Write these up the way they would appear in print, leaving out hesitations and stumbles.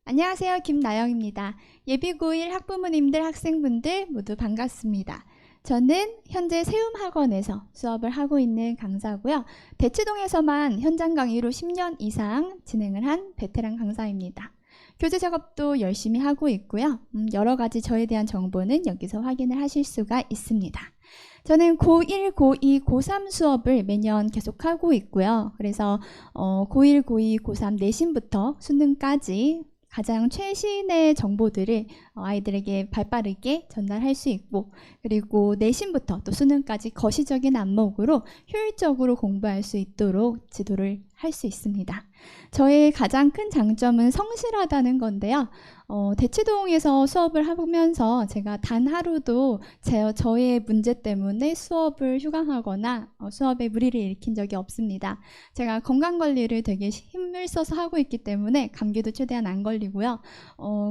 안녕하세요. 김나영입니다. 예비 고1 학부모님들, 학생분들 모두 반갑습니다. 저는 현재 세움학원에서 수업을 하고 있는 강사고요. 대치동에서만 현장 강의로 10년 이상 진행을 한 베테랑 강사입니다. 교재 작업도 열심히 하고 있고요. 여러 가지 저에 대한 정보는 여기서 확인을 하실 수가 있습니다. 저는 고1, 고2, 고3 수업을 매년 계속하고 있고요. 그래서 고1, 고2, 고3 내신부터 수능까지 가장 최신의 정보들을 아이들에게 발빠르게 전달할 수 있고, 그리고 내신부터 또 수능까지 거시적인 안목으로 효율적으로 공부할 수 있도록 지도를 할 수 있습니다. 저의 가장 큰 장점은 성실하다는 건데요. 대치동에서 수업을 하면서 제가 단 하루도 저의 문제 때문에 수업을 휴강하거나 수업에 무리를 일으킨 적이 없습니다. 제가 건강관리를 되게 힘을 써서 하고 있기 때문에 감기도 최대한 안 걸리고요.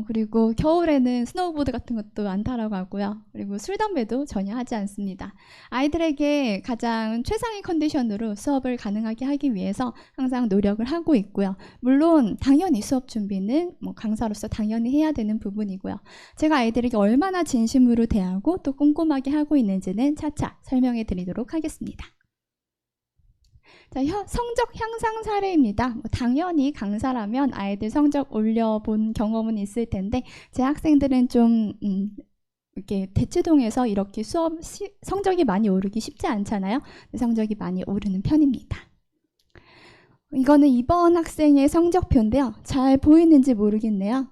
그리고 겨울에는 스노우보드 같은 것도 안 타라고 하고요. 그리고 술, 담배도 전혀 하지 않습니다. 아이들에게 가장 최상의 컨디션으로 수업을 가능하게 하기 위해서 항상 노력을 하고 있고요. 물론 당연히 수업 준비는 강사로서 당연히 해야 되는 부분이고요. 제가 아이들에게 얼마나 진심으로 대하고 또 꼼꼼하게 하고 있는지는 차차 설명해 드리도록 하겠습니다. 자, 성적 향상 사례입니다. 당연히 강사라면 아이들 성적 올려본 경험은 있을 텐데 제 학생들은 좀 이렇게 대치동에서 이렇게 수업 성적이 많이 오르기 쉽지 않잖아요. 성적이 많이 오르는 편입니다. 이거는 이번 학생의 성적표인데요. 잘 보이는지 모르겠네요.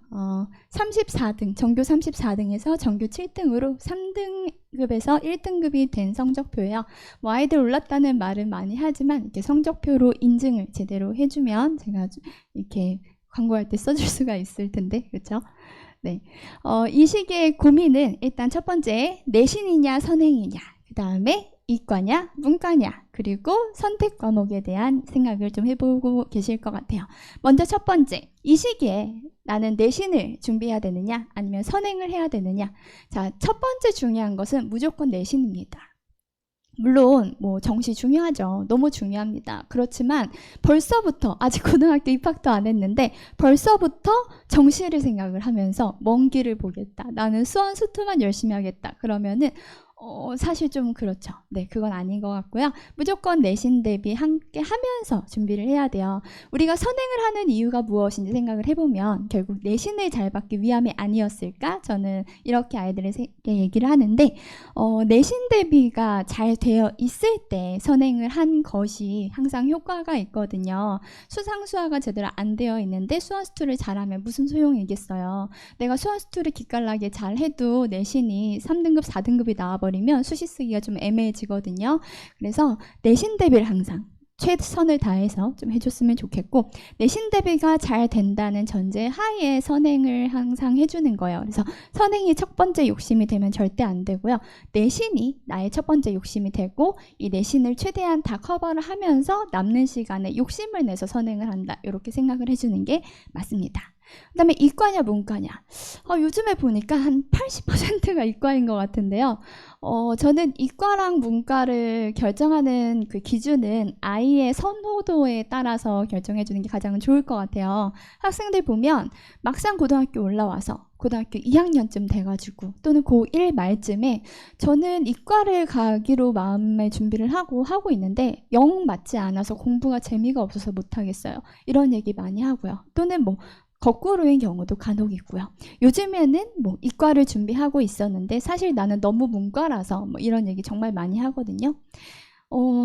34등, 전교 34등에서 전교 7등으로 3등급에서 1등급이 된 성적표예요. 아이들 올랐다는 말은 많이 하지만 이렇게 성적표로 인증을 제대로 해주면 제가 이렇게 광고할 때 써줄 수가 있을 텐데, 그렇죠? 네. 이 시기의 고민은 일단 첫 번째, 내신이냐 선행이냐, 그 다음에 이과냐 문과냐, 그리고 선택 과목에 대한 생각을 좀 해보고 계실 것 같아요. 먼저 첫 번째, 이 시기에 나는 내신을 준비해야 되느냐 아니면 선행을 해야 되느냐. 자, 첫 번째 중요한 것은 무조건 내신입니다. 물론 정시 중요하죠. 너무 중요합니다. 그렇지만 벌써부터, 아직 고등학교 입학도 안 했는데 벌써부터 정시를 생각을 하면서 먼 길을 보겠다, 나는 수원 수투만 열심히 하겠다, 그러면은 사실 좀 그렇죠. 네, 그건 아닌 것 같고요. 무조건 내신 대비 함께 하면서 준비를 해야 돼요. 우리가 선행을 하는 이유가 무엇인지 생각을 해보면 결국 내신을 잘 받기 위함이 아니었을까? 저는 이렇게 아이들에게 얘기를 하는데 내신 대비가 잘 되어 있을 때 선행을 한 것이 항상 효과가 있거든요. 수상수화가 제대로 안 되어 있는데 수원수투를 잘하면 무슨 소용이겠어요. 내가 수원수투를 기깔나게 잘해도 내신이 3등급, 4등급이 나와버리면 수시 쓰기가 좀 애매해지거든요. 그래서 내신 대비를 항상 최선을 다해서 좀 해줬으면 좋겠고, 내신 대비가 잘 된다는 전제 하에 선행을 항상 해주는 거예요. 그래서 선행이 첫 번째 욕심이 되면 절대 안 되고요. 내신이 나의 첫 번째 욕심이 되고 이 내신을 최대한 다 커버를 하면서 남는 시간에 욕심을 내서 선행을 한다, 이렇게 생각을 해주는 게 맞습니다. 그 다음에 이과냐 문과냐, 요즘에 보니까 한 80%가 이과인 것 같은데요. 저는 이과랑 문과를 결정하는 그 기준은 아이의 선호도에 따라서 결정해 주는 게 가장 좋을 것 같아요. 학생들 보면 막상 고등학교 올라와서 고등학교 2학년쯤 돼가지고 또는 고1 말쯤에 저는 이과를 가기로 마음의 준비를 하고 있는데 영 맞지 않아서 공부가 재미가 없어서 못하겠어요, 이런 얘기 많이 하고요. 또는 거꾸로인 경우도 간혹 있고요. 요즘에는 이과를 준비하고 있었는데 사실 나는 너무 문과라서 이런 얘기 정말 많이 하거든요.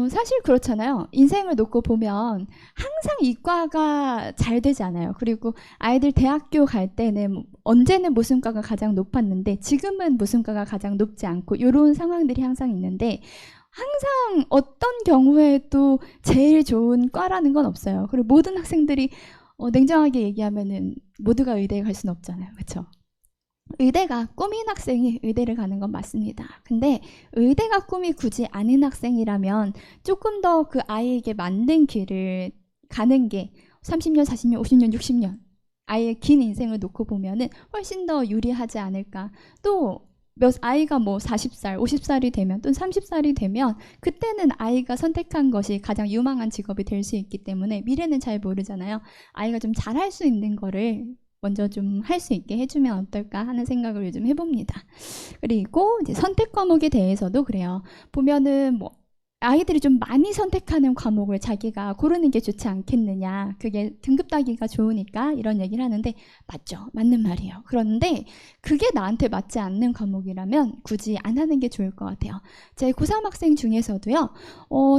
사실 그렇잖아요. 인생을 놓고 보면 항상 이과가 잘 되지 않아요. 그리고 아이들 대학교 갈 때는 언제는 무슨 과가 가장 높았는데 지금은 무슨 과가 가장 높지 않고 이런 상황들이 항상 있는데 항상 어떤 경우에도 제일 좋은 과라는 건 없어요. 그리고 모든 학생들이 냉정하게 얘기하면은 모두가 의대에 갈 수는 없잖아요. 그렇죠? 의대가 꿈인 학생이 의대를 가는 건 맞습니다. 근데 의대가 꿈이 굳이 아닌 학생이라면 조금 더 그 아이에게 맞는 길을 가는 게 30년, 40년, 50년, 60년 아이의 긴 인생을 놓고 보면은 훨씬 더 유리하지 않을까. 또 아이가 40살, 50살이 되면 또는 30살이 되면 그때는 아이가 선택한 것이 가장 유망한 직업이 될 수 있기 때문에 미래는 잘 모르잖아요. 아이가 좀 잘할 수 있는 거를 먼저 좀 할 수 있게 해주면 어떨까 하는 생각을 요즘 해봅니다. 그리고 이제 선택 과목에 대해서도 그래요. 보면은 뭐 아이들이 좀 많이 선택하는 과목을 자기가 고르는 게 좋지 않겠느냐. 그게 등급 따기가 좋으니까 이런 얘기를 하는데 맞죠. 맞는 말이에요. 그런데 그게 나한테 맞지 않는 과목이라면 굳이 안 하는 게 좋을 것 같아요. 제 고3 학생 중에서도요.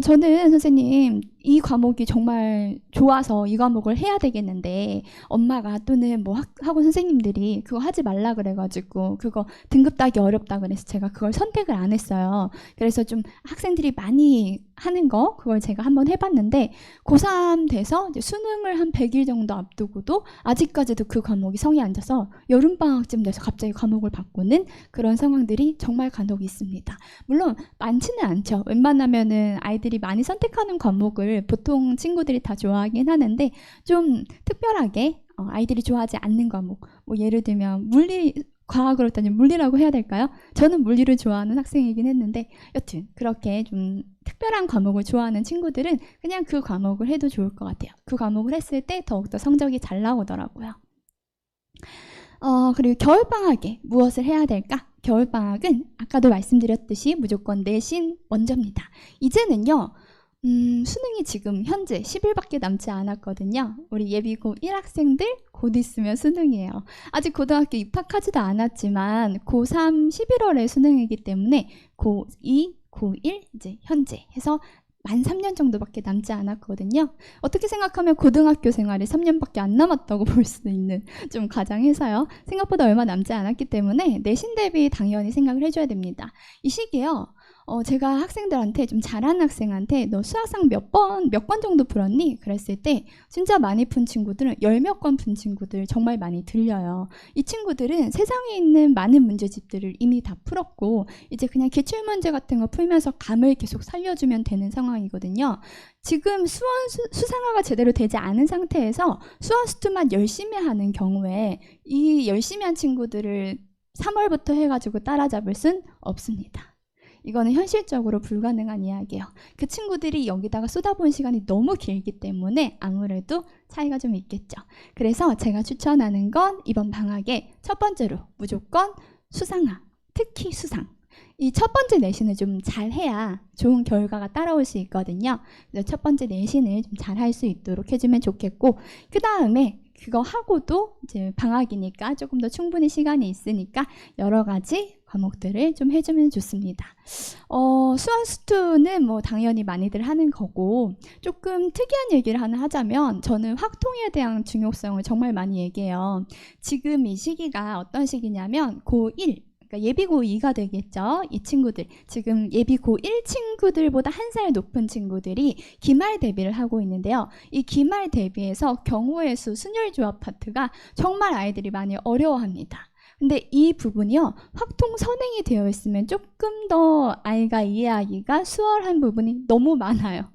저는 선생님 이 과목이 정말 좋아서 이 과목을 해야 되겠는데 엄마가 또는 뭐 학원 선생님들이 그거 하지 말라 그래가지고 그거 등급 따기 어렵다 그래서 제가 그걸 선택을 안 했어요. 그래서 좀 학생들이 많이 하는 거 그걸 제가 한번 해봤는데 고3 돼서 이제 수능을 한 100일 정도 앞두고도 아직까지도 그 과목이 성에 앉아서 여름방학쯤 돼서 갑자기 과목을 바꾸는 그런 상황들이 정말 간혹 있습니다. 물론 많지는 않죠. 웬만하면은 아이들이 많이 선택하는 과목을 보통 친구들이 다 좋아하긴 하는데 좀 특별하게 아이들이 좋아하지 않는 과목 뭐 예를 들면 물리 과학으로 따지면 물리라고 해야 될까요? 저는 물리를 좋아하는 학생이긴 했는데 여튼 그렇게 좀 특별한 과목을 좋아하는 친구들은 그냥 그 과목을 해도 좋을 것 같아요. 그 과목을 했을 때 더욱더 성적이 잘 나오더라고요. 그리고 겨울방학에 무엇을 해야 될까? 겨울방학은 아까도 말씀드렸듯이 무조건 내신 먼저입니다. 이제는요. 수능이 지금 현재 10일밖에 남지 않았거든요. 우리 예비고 1학생들 곧 있으면 수능이에요. 아직 고등학교 입학하지도 않았지만 고3 11월에 수능이기 때문에 고2, 고1 이제 현재 해서 만 3년 정도밖에 남지 않았거든요. 어떻게 생각하면 고등학교 생활이 3년밖에 안 남았다고 볼 수 있는 좀 가장해서요. 생각보다 얼마 남지 않았기 때문에 내신 대비 당연히 생각을 해줘야 됩니다. 이 시기에요. 제가 학생들한테 좀 잘하는 학생한테 너 수학상 몇 번 정도 풀었니? 그랬을 때 진짜 많이 푼 친구들은 10몇 권 푼 친구들 정말 많이 들려요. 이 친구들은 세상에 있는 많은 문제집들을 이미 다 풀었고 이제 그냥 기출문제 같은 거 풀면서 감을 계속 살려주면 되는 상황이거든요. 지금 수상화가 제대로 되지 않은 상태에서 수원수투만 열심히 하는 경우에 이 열심히 한 친구들을 3월부터 해가지고 따라잡을 순 없습니다. 이거는 현실적으로 불가능한 이야기예요. 그 친구들이 여기다가 쏟아부은 시간이 너무 길기 때문에 아무래도 차이가 좀 있겠죠. 그래서 제가 추천하는 건 이번 방학에 첫 번째로 무조건 수상화, 특히 수상. 이 첫 번째 내신을 좀 잘해야 좋은 결과가 따라올 수 있거든요. 그래서 첫 번째 내신을 좀 잘할 수 있도록 해주면 좋겠고 그 다음에 그거 하고도 이제 방학이니까 조금 더 충분히 시간이 있으니까 여러 가지 과목들을 좀 해주면 좋습니다. 수원수투는 뭐 당연히 많이들 하는 거고 조금 특이한 얘기를 하나 하자면 저는 확통에 대한 중요성을 정말 많이 얘기해요. 지금 이 시기가 어떤 시기냐면 고1 그러니까 예비 고2가 되겠죠. 이 친구들 지금 예비 고1 친구들보다 한 살 높은 친구들이 기말 대비를 하고 있는데요. 이 기말 대비에서 경우의 수 순열조합 파트가 정말 아이들이 많이 어려워합니다. 근데 이 부분이요. 확통 선행이 되어 있으면 조금 더 아이가 이해하기가 수월한 부분이 너무 많아요.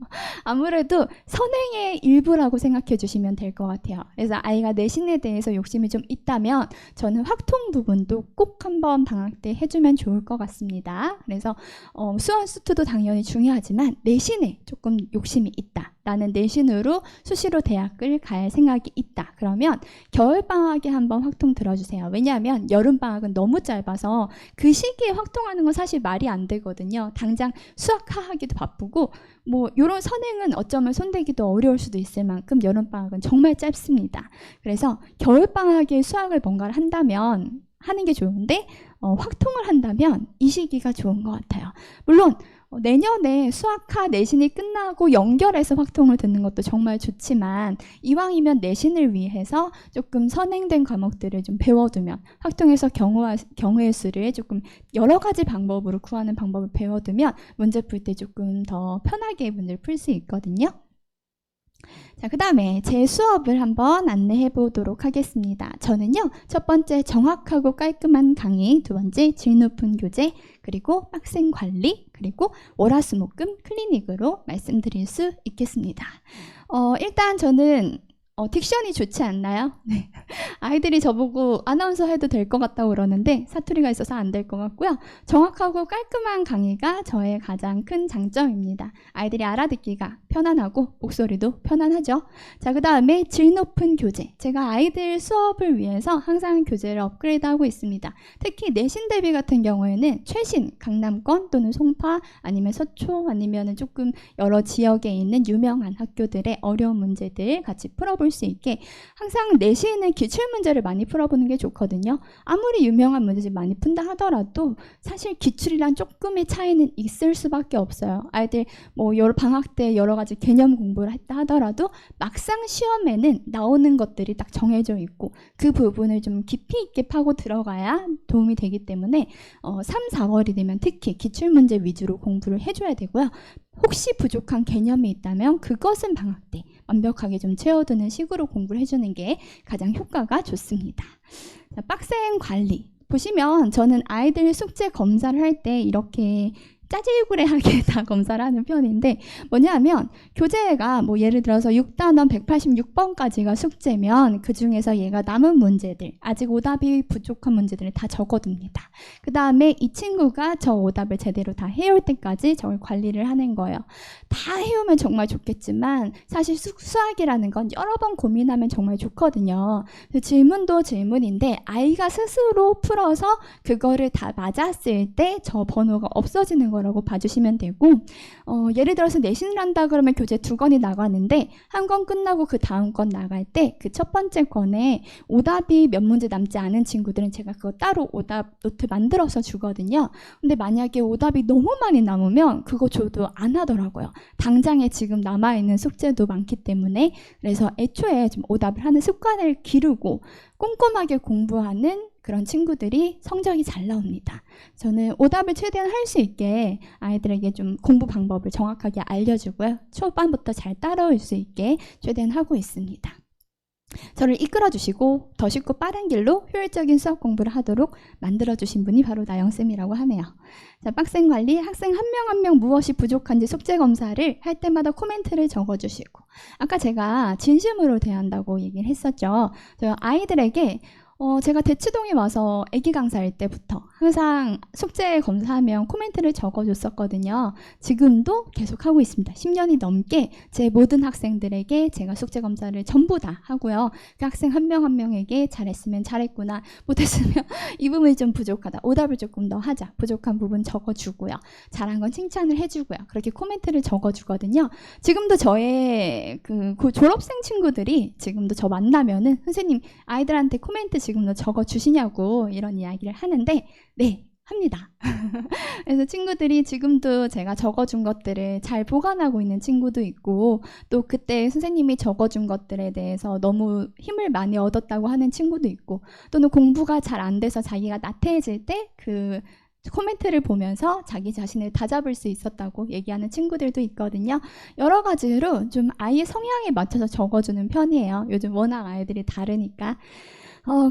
아무래도 선행의 일부라고 생각해 주시면 될 것 같아요. 그래서 아이가 내신에 대해서 욕심이 좀 있다면 저는 확통 부분도 꼭 한번 방학 때 해주면 좋을 것 같습니다. 그래서 수원수투도 당연히 중요하지만 내신에 조금 욕심이 있다. 나는 내신으로 수시로 대학을 갈 생각이 있다. 그러면 겨울방학에 한번 확통 들어주세요. 왜냐하면 여름방학은 너무 짧아서 그 시기에 확통하는 건 사실 말이 안 되거든요. 당장 수학하기도 바쁘고 뭐 이런 선행은 어쩌면 손대기도 어려울 수도 있을 만큼 여름방학은 정말 짧습니다. 그래서 겨울방학에 수학을 뭔가를 한다면 하는 게 좋은데 확통을 한다면 이 시기가 좋은 것 같아요. 물론 내년에 수학하 내신이 끝나고 연결해서 확통을 듣는 것도 정말 좋지만 이왕이면 내신을 위해서 조금 선행된 과목들을 좀 배워두면 확통에서 경우의 수를 조금 여러 가지 방법으로 구하는 방법을 배워두면 문제 풀 때 조금 더 편하게 문제를 풀 수 있거든요. 자, 그 다음에 제 수업을 한번 안내해 보도록 하겠습니다. 저는요, 첫 번째 정확하고 깔끔한 강의, 두 번째 질 높은 교재, 그리고 빡센 관리, 그리고 월화수목금 클리닉으로 말씀드릴 수 있겠습니다. 일단 저는 딕션이 좋지 않나요? 네. 아이들이 저보고 아나운서 해도 될 것 같다고 그러는데 사투리가 있어서 안 될 것 같고요. 정확하고 깔끔한 강의가 저의 가장 큰 장점입니다. 아이들이 알아듣기가 편안하고 목소리도 편안하죠. 자, 그 다음에 질 높은 교재. 제가 아이들 수업을 위해서 항상 교재를 업그레이드하고 있습니다. 특히 내신 대비 같은 경우에는 최신 강남권 또는 송파 아니면 서초 아니면 조금 여러 지역에 있는 유명한 학교들의 어려운 문제들 같이 풀어볼 수 있게 항상 내신은 기출문제를 많이 풀어보는 게 좋거든요. 아무리 유명한 문제집 많이 푼다 하더라도 사실 기출이랑 조금의 차이는 있을 수밖에 없어요. 아이들 뭐 방학 때 여러 가지 개념 공부를 했다 하더라도 막상 시험에는 나오는 것들이 딱 정해져 있고 그 부분을 좀 깊이 있게 파고 들어가야 도움이 되기 때문에 3, 4월이 되면 특히 기출문제 위주로 공부를 해줘야 되고요. 혹시 부족한 개념이 있다면 그것은 방학 때 완벽하게 좀 채워두는 식으로 공부를 해주는 게 가장 효과가 좋습니다. 자, 빡센 관리. 보시면 저는 아이들 숙제 검사를 할 때 이렇게 짜질구레하게 다 검사를 하는 편인데 뭐냐면 교재가 뭐 예를 들어서 6단원 186번까지가 숙제면 그 중에서 얘가 남은 문제들 아직 오답이 부족한 문제들을 다 적어둡니다. 그 다음에 이 친구가 저 오답을 제대로 다 해올 때까지 저걸 관리를 하는 거예요. 다 해오면 정말 좋겠지만 사실 수학이라는 건 여러 번 고민하면 정말 좋거든요. 질문도 질문인데 아이가 스스로 풀어서 그거를 다 맞았을 때 저 번호가 없어지는 거예요. 라고 봐주시면 되고 예를 들어서 내신을 한다 그러면 교재 2권이 나가는데 한 권 끝나고 그 다음 권 나갈 때 그 첫 번째 권에 오답이 몇 문제 남지 않은 친구들은 제가 그거 따로 오답 노트 만들어서 주거든요. 근데 만약에 오답이 너무 많이 남으면 그거 줘도 안 하더라고요. 당장에 지금 남아있는 숙제도 많기 때문에 그래서 애초에 좀 오답을 하는 습관을 기르고 꼼꼼하게 공부하는 그런 친구들이 성적이 잘 나옵니다. 저는 오답을 최대한 할 수 있게 아이들에게 좀 공부 방법을 정확하게 알려주고요. 초반부터 잘 따라올 수 있게 최대한 하고 있습니다. 저를 이끌어주시고 더 쉽고 빠른 길로 효율적인 수학 공부를 하도록 만들어주신 분이 바로 나영쌤이라고 하네요. 자, 빡센 관리, 학생 한 명 한 명 무엇이 부족한지 숙제 검사를 할 때마다 코멘트를 적어주시고 아까 제가 진심으로 대한다고 얘기를 했었죠. 저 아이들에게 제가 대치동에 와서 애기 강사일 때부터 항상 숙제 검사하면 코멘트를 적어줬었거든요. 지금도 계속 하고 있습니다. 10년이 넘게 제 모든 학생들에게 제가 숙제 검사를 전부 다 하고요. 그 학생 한 명 한 명에게 잘했으면 잘했구나, 못했으면 이 부분이 좀 부족하다, 오답을 조금 더 하자, 부족한 부분 적어주고요. 잘한 건 칭찬을 해주고요. 그렇게 코멘트를 적어주거든요. 지금도 저의 그 졸업생 친구들이 지금도 저 만나면은 선생님 아이들한테 코멘트 지금도 적어주시냐고 이런 이야기를 하는데 네, 합니다. 그래서 친구들이 지금도 제가 적어준 것들을 잘 보관하고 있는 친구도 있고 또 그때 선생님이 적어준 것들에 대해서 너무 힘을 많이 얻었다고 하는 친구도 있고 또는 공부가 잘 안 돼서 자기가 나태해질 때 그 코멘트를 보면서 자기 자신을 다잡을 수 있었다고 얘기하는 친구들도 있거든요. 여러 가지로 좀 아이의 성향에 맞춰서 적어주는 편이에요. 요즘 워낙 아이들이 다르니까.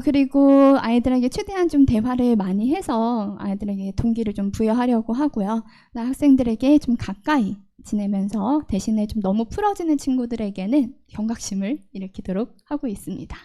그리고 아이들에게 최대한 좀 대화를 많이 해서 아이들에게 동기를 좀 부여하려고 하고요. 학생들에게 좀 가까이 지내면서 대신에 좀 너무 풀어지는 친구들에게는 경각심을 일으키도록 하고 있습니다.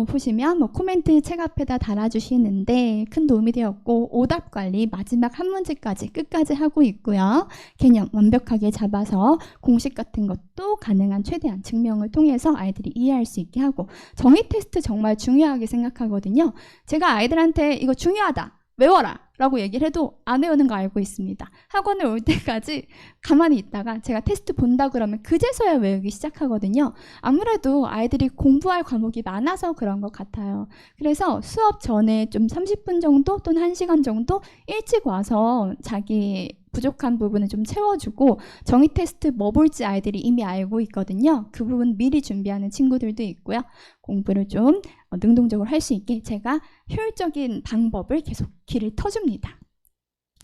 보시면 뭐 코멘트 책 앞에다 달아주시는데 큰 도움이 되었고 오답 관리 마지막 한 문제까지 끝까지 하고 있고요. 개념 완벽하게 잡아서 공식 같은 것도 가능한 최대한 증명을 통해서 아이들이 이해할 수 있게 하고 정의 테스트 정말 중요하게 생각하거든요. 제가 아이들한테 이거 중요하다, 외워라 라고 얘기를 해도 안 외우는 거 알고 있습니다. 학원에 올 때까지 가만히 있다가 제가 테스트 본다 그러면 그제서야 외우기 시작하거든요. 아무래도 아이들이 공부할 과목이 많아서 그런 것 같아요. 그래서 수업 전에 좀 30분 정도 또는 1시간 정도 일찍 와서 자기 부족한 부분을 좀 채워주고 정의 테스트 뭐 볼지 아이들이 이미 알고 있거든요. 그 부분 미리 준비하는 친구들도 있고요. 공부를 좀 능동적으로 할 수 있게 제가 효율적인 방법을 계속 길을 터줍니다.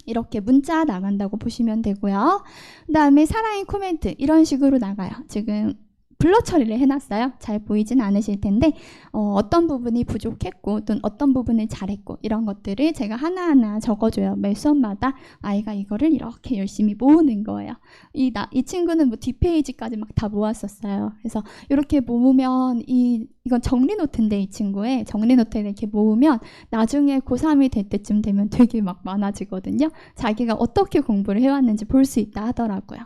이렇게 문자 나간다고 보시면 되고요. 그 다음에 사랑의 코멘트 이런 식으로 나가요. 지금 블러 처리를 해놨어요. 잘 보이진 않으실 텐데 어떤 부분이 부족했고 또는 어떤 부분을 잘했고 이런 것들을 제가 하나하나 적어줘요. 매 수업마다 아이가 이거를 이렇게 열심히 모으는 거예요. 이 친구는 뭐 뒷페이지까지 막 다 모았었어요. 그래서 이렇게 모으면 이건 정리 노트인데 이 친구의 정리 노트를 이렇게 모으면 나중에 고3이 될 때쯤 되면 되게 막 많아지거든요. 자기가 어떻게 공부를 해왔는지 볼 수 있다 하더라고요.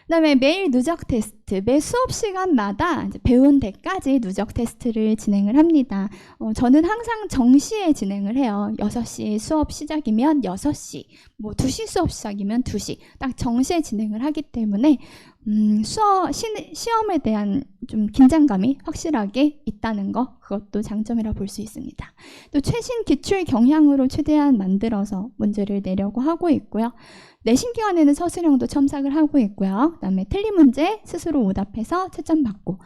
그다음에 매일 누적 테스트, 매 수업 시간마다 이제 배운 데까지 누적 테스트를 진행을 합니다. 저는 항상 정시에 진행을 해요. 6시 수업 시작이면 6시, 뭐 2시 수업 시작이면 2시, 딱 정시에 진행을 하기 때문에 시험에 대한 좀 긴장감이 확실하게 있다는 거, 그것도 장점이라 볼 수 있습니다. 또 최신 기출 경향으로 최대한 만들어서 문제를 내려고 하고 있고요. 내신 기간에는 서술형도 첨삭을 하고 있고요. 그다음에 틀린 문제 스스로 오답해서 채점 받고,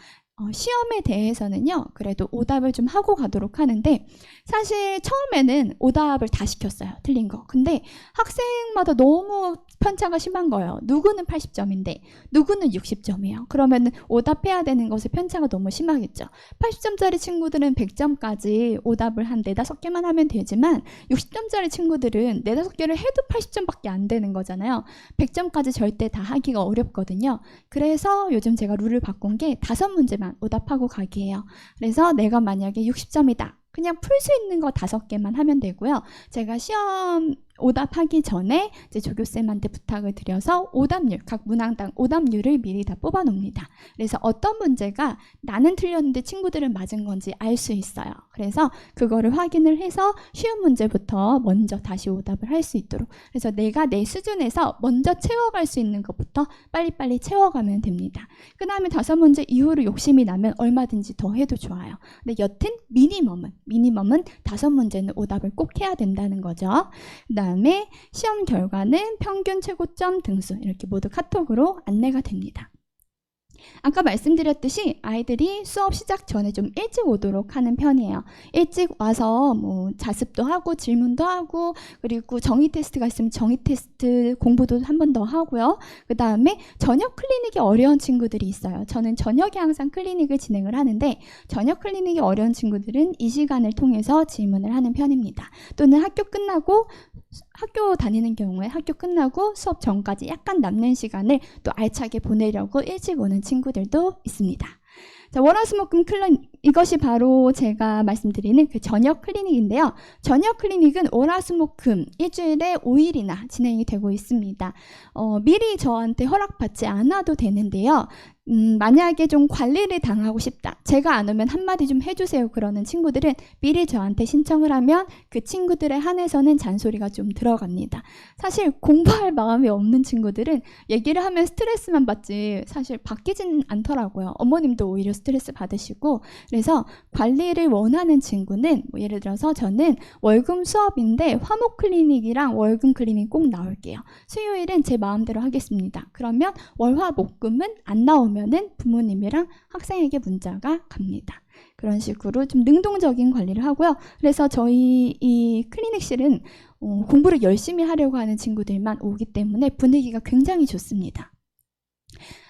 시험에 대해서는요, 그래도 오답을 좀 하고 가도록 하는데, 사실 처음에는 오답을 다 시켰어요. 틀린 거. 근데 학생마다 너무 편차가 심한 거예요. 누구는 80점인데 누구는 60점이에요. 그러면 오답해야 되는 것에 편차가 너무 심하겠죠. 80점짜리 친구들은 100점까지 오답을 한 4-5개만 하면 되지만 60점짜리 친구들은 4-5개를 해도 80점밖에 안 되는 거잖아요. 100점까지 절대 다 하기가 어렵거든요. 그래서 요즘 제가 룰을 바꾼 게 5문제만 오답하고 가기예요. 그래서 내가 만약에 60점이다. 그냥 풀 수 있는 거 5개만 하면 되고요. 제가 시험 오답하기 전에 이제 조교쌤한테 부탁을 드려서 오답률, 각 문항당 오답률을 미리 다 뽑아 놓습니다. 그래서 어떤 문제가 나는 틀렸는데 친구들은 맞은 건지 알 수 있어요. 그래서 그거를 확인을 해서 쉬운 문제부터 먼저 다시 오답을 할 수 있도록, 그래서 내가 내 수준에서 먼저 채워갈 수 있는 것부터 빨리빨리 채워가면 됩니다. 그 다음에 5문제 이후로 욕심이 나면 얼마든지 더 해도 좋아요. 근데 여튼 미니멈은 5문제는 오답을 꼭 해야 된다는 거죠. 그다음에 시험 결과는 평균 최고점 등수 이렇게 모두 카톡으로 안내가 됩니다. 아까 말씀드렸듯이 아이들이 수업 시작 전에 좀 일찍 오도록 하는 편이에요. 일찍 와서 뭐 자습도 하고 질문도 하고, 그리고 정의 테스트가 있으면 정의 테스트 공부도 한 번 더 하고요. 그 다음에 저녁 클리닉이 어려운 친구들이 있어요. 저는 저녁에 항상 클리닉을 진행을 하는데 저녁 클리닉이 어려운 친구들은 이 시간을 통해서 질문을 하는 편입니다. 또는 학교 다니는 경우에 학교 끝나고 수업 전까지 약간 남는 시간을 또 알차게 보내려고 일찍 오는 친구들도 있습니다. 자, 월화수목금 클리닉, 이것이 바로 제가 말씀드리는 그 저녁 클리닉인데요. 저녁 클리닉은 월화수목금 일주일에 5일이나 진행이 되고 있습니다. 미리 저한테 허락받지 않아도 되는데요. 만약에 좀 관리를 당하고 싶다, 제가 안 오면 한마디 좀 해주세요 그러는 친구들은 미리 저한테 신청을 하면 그 친구들에 한해서는 잔소리가 좀 들어갑니다. 사실 공부할 마음이 없는 친구들은 얘기를 하면 스트레스만 받지 사실 바뀌진 않더라고요. 어머님도 오히려 스트레스 받으시고, 그래서 관리를 원하는 친구는 뭐 예를 들어서 저는 월금 수업인데 화목 클리닉이랑 월금 클리닉 꼭 나올게요. 수요일은 제 마음대로 하겠습니다. 그러면 월화목금은 안 나오면 부모님이랑 학생에게 문자가 갑니다. 그런 식으로 좀 능동적인 관리를 하고요. 그래서 저희 이 클리닉실은 공부를 열심히 하려고 하는 친구들만 오기 때문에 분위기가 굉장히 좋습니다.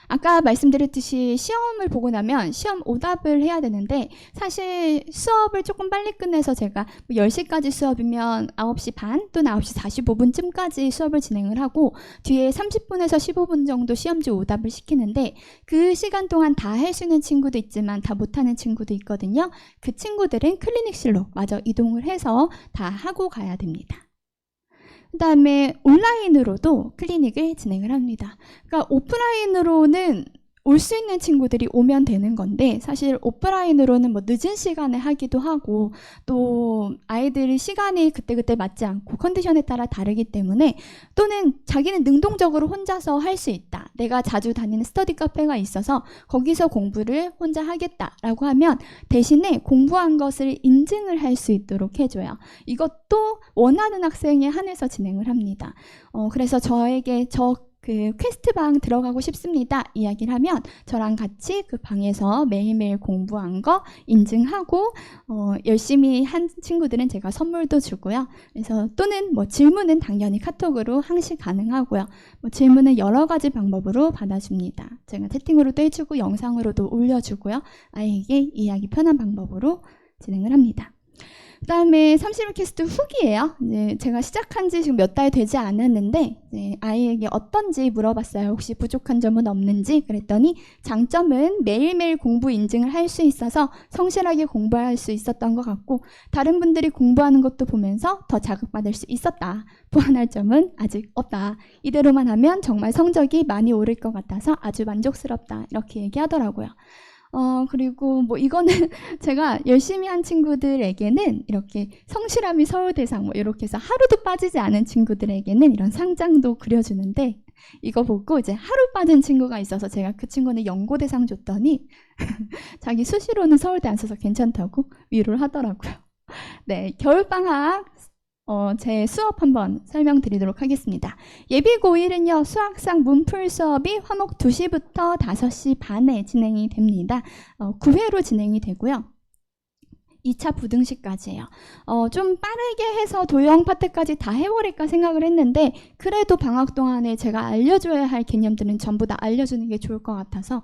아까 말씀드렸듯이 시험을 보고 나면 시험 오답을 해야 되는데, 사실 수업을 조금 빨리 끝내서 제가 10시까지 수업이면 9시 반 또는 9시 45분쯤까지 수업을 진행을 하고 뒤에 30분에서 15분 정도 시험지 오답을 시키는데, 그 시간 동안 다 할 수 있는 친구도 있지만 다 못하는 친구도 있거든요. 그 친구들은 클리닉실로 마저 이동을 해서 다 하고 가야 됩니다. 그 다음에 온라인으로도 클리닉을 진행을 합니다. 그러니까 오프라인으로는 올 수 있는 친구들이 오면 되는 건데, 사실 오프라인으로는 뭐 늦은 시간에 하기도 하고 또 아이들이 시간이 그때그때 맞지 않고 컨디션에 따라 다르기 때문에, 또는 자기는 능동적으로 혼자서 할 수 있다, 내가 자주 다니는 스터디 카페가 있어서 거기서 공부를 혼자 하겠다라고 하면 대신에 공부한 것을 인증을 할 수 있도록 해줘요. 이것도 원하는 학생에 한해서 진행을 합니다. 그래서 그 퀘스트방 들어가고 싶습니다 이야기를 하면 저랑 같이 그 방에서 매일매일 공부한 거 인증하고 열심히 한 친구들은 제가 선물도 주고요. 그래서 또는 뭐 질문은 당연히 카톡으로 항시 가능하고요. 뭐 질문은 여러 가지 방법으로 받아줍니다. 제가 채팅으로도 해주고 영상으로도 올려주고요. 아이에게 이해하기 편한 방법으로 진행을 합니다. 그 다음에 31캐스트 후기예요. 이제 제가 시작한 지 지금 몇 달 되지 않았는데 아이에게 어떤지 물어봤어요. 혹시 부족한 점은 없는지. 그랬더니 장점은 매일매일 공부 인증을 할 수 있어서 성실하게 공부할 수 있었던 것 같고 다른 분들이 공부하는 것도 보면서 더 자극받을 수 있었다. 보완할 점은 아직 없다. 이대로만 하면 정말 성적이 많이 오를 것 같아서 아주 만족스럽다. 이렇게 얘기하더라고요. 그리고 뭐 이거는 제가 열심히 한 친구들에게는 이렇게 성실함이 서울대상 뭐 이렇게 해서 하루도 빠지지 않은 친구들에게는 이런 상장도 그려주는데 이거 보고 이제 하루 빠진 친구가 있어서 제가 그 친구는 연고대상 줬더니 자기 수시로는 서울대 안 써서 괜찮다고 위로를 하더라고요. 네, 겨울방학 제 수업 한번 설명드리도록 하겠습니다. 예비 고1은요, 수학상 문풀 수업이 화목 2시부터 5시 반에 진행이 됩니다. 9회로 진행이 되고요. 2차 부등식까지예요. 좀 빠르게 해서 도형 파트까지 다 해버릴까 생각을 했는데 그래도 방학 동안에 제가 알려줘야 할 개념들은 전부 다 알려주는 게 좋을 것 같아서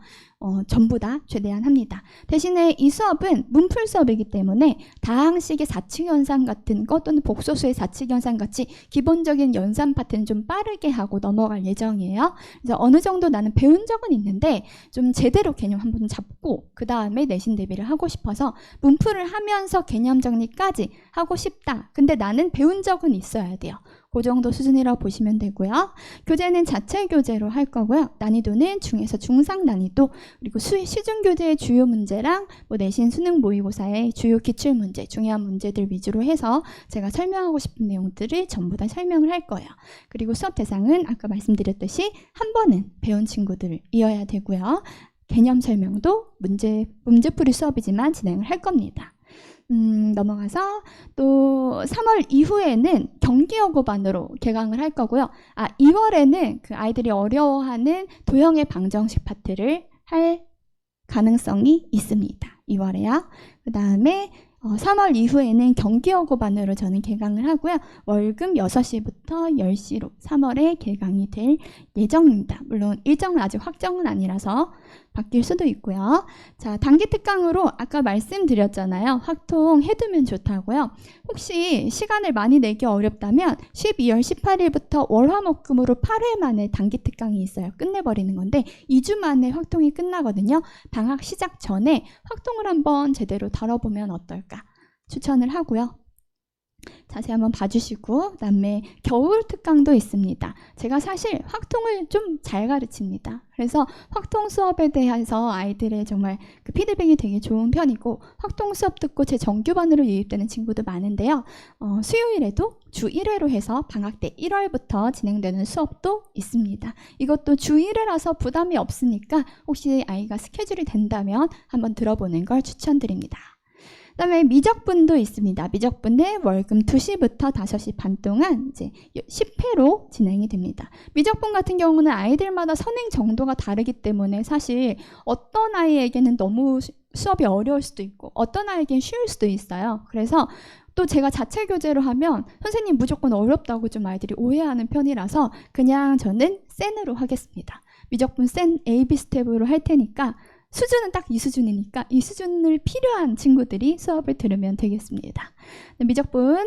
전부 다 최대한 합니다. 대신에 이 수업은 문풀 수업이기 때문에 다항식의 사칙연산 같은 것 또는 복소수의 사칙연산 같이 기본적인 연산 파트는 좀 빠르게 하고 넘어갈 예정이에요. 그래서 어느 정도 나는 배운 적은 있는데 좀 제대로 개념 한번 잡고 그 다음에 내신 대비를 하고 싶어서 문풀을 하면서 개념 정리까지 하고 싶다. 근데 나는 배운 적은 있어야 돼요. 그 정도 수준이라고 보시면 되고요. 교재는 자체 교재로 할 거고요. 난이도는 중에서 중상 난이도 그리고 시중 교재의 주요 문제랑 뭐 내신 수능 모의고사의 주요 기출 문제, 중요한 문제들 위주로 해서 제가 설명하고 싶은 내용들을 전부 다 설명을 할 거예요. 그리고 수업 대상은 아까 말씀드렸듯이 한 번은 배운 친구들이어야 되고요. 개념 설명도 문제풀이 수업이지만 진행을 할 겁니다. 넘어가서 또 3월 이후에는 경기여고반으로 개강을 할 거고요. 2월에는 그 아이들이 어려워하는 도형의 방정식 파트를 할 가능성이 있습니다. 2월에요. 그 다음에 3월 이후에는 경기여고반으로 저는 개강을 하고요. 월금 6시부터 10시로 3월에 개강이 될 예정입니다. 물론 일정은 아직 확정은 아니라서 바뀔 수도 있고요. 자, 단기 특강으로 아까 말씀드렸잖아요. 확통 해두면 좋다고요. 혹시 시간을 많이 내기 어렵다면 12월 18일부터 월화목금으로 8회 만에 단기 특강이 있어요. 끝내버리는 건데 2주 만에 확통이 끝나거든요. 방학 시작 전에 확통을 한번 제대로 다뤄보면 어떨까 추천을 하고요. 자세히 한번 봐주시고 그다음에 겨울 특강도 있습니다. 제가 사실 확통을 좀 잘 가르칩니다. 그래서 확통 수업에 대해서 아이들의 정말 그 피드백이 되게 좋은 편이고 확통 수업 듣고 제 정규반으로 유입되는 친구도 많은데요. 수요일에도 주 1회로 해서 방학 때 1월부터 진행되는 수업도 있습니다. 이것도 주 1회라서 부담이 없으니까 혹시 아이가 스케줄이 된다면 한번 들어보는 걸 추천드립니다. 그 다음에 미적분도 있습니다. 미적분은 월금 2시부터 5시 반 동안 이제 10회로 진행이 됩니다. 미적분 같은 경우는 아이들마다 선행 정도가 다르기 때문에 사실 어떤 아이에게는 너무 수업이 어려울 수도 있고 어떤 아이에게는 쉬울 수도 있어요. 그래서 또 제가 자체 교재로 하면 선생님 무조건 어렵다고 좀 아이들이 오해하는 편이라서 그냥 저는 센으로 하겠습니다. 미적분 센 A, B 스텝으로 할 테니까 수준은 딱 이 수준이니까 이 수준을 필요한 친구들이 수업을 들으면 되겠습니다. 미적분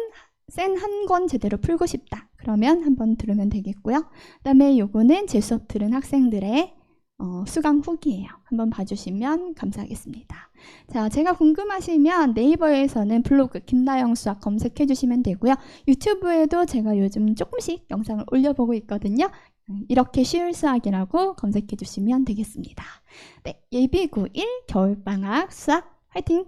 센 한 권 제대로 풀고 싶다. 그러면 한번 들으면 되겠고요. 그 다음에 요거는 제 수업 들은 학생들의 수강 후기예요. 한번 봐주시면 감사하겠습니다. 자, 제가 궁금하시면 네이버에서는 블로그 김나영 수학 검색해 주시면 되고요. 유튜브에도 제가 요즘 조금씩 영상을 올려보고 있거든요. 이렇게 쉬울 수학이라고 검색해 주시면 되겠습니다. 네, 예비 고1 겨울방학 수학 화이팅!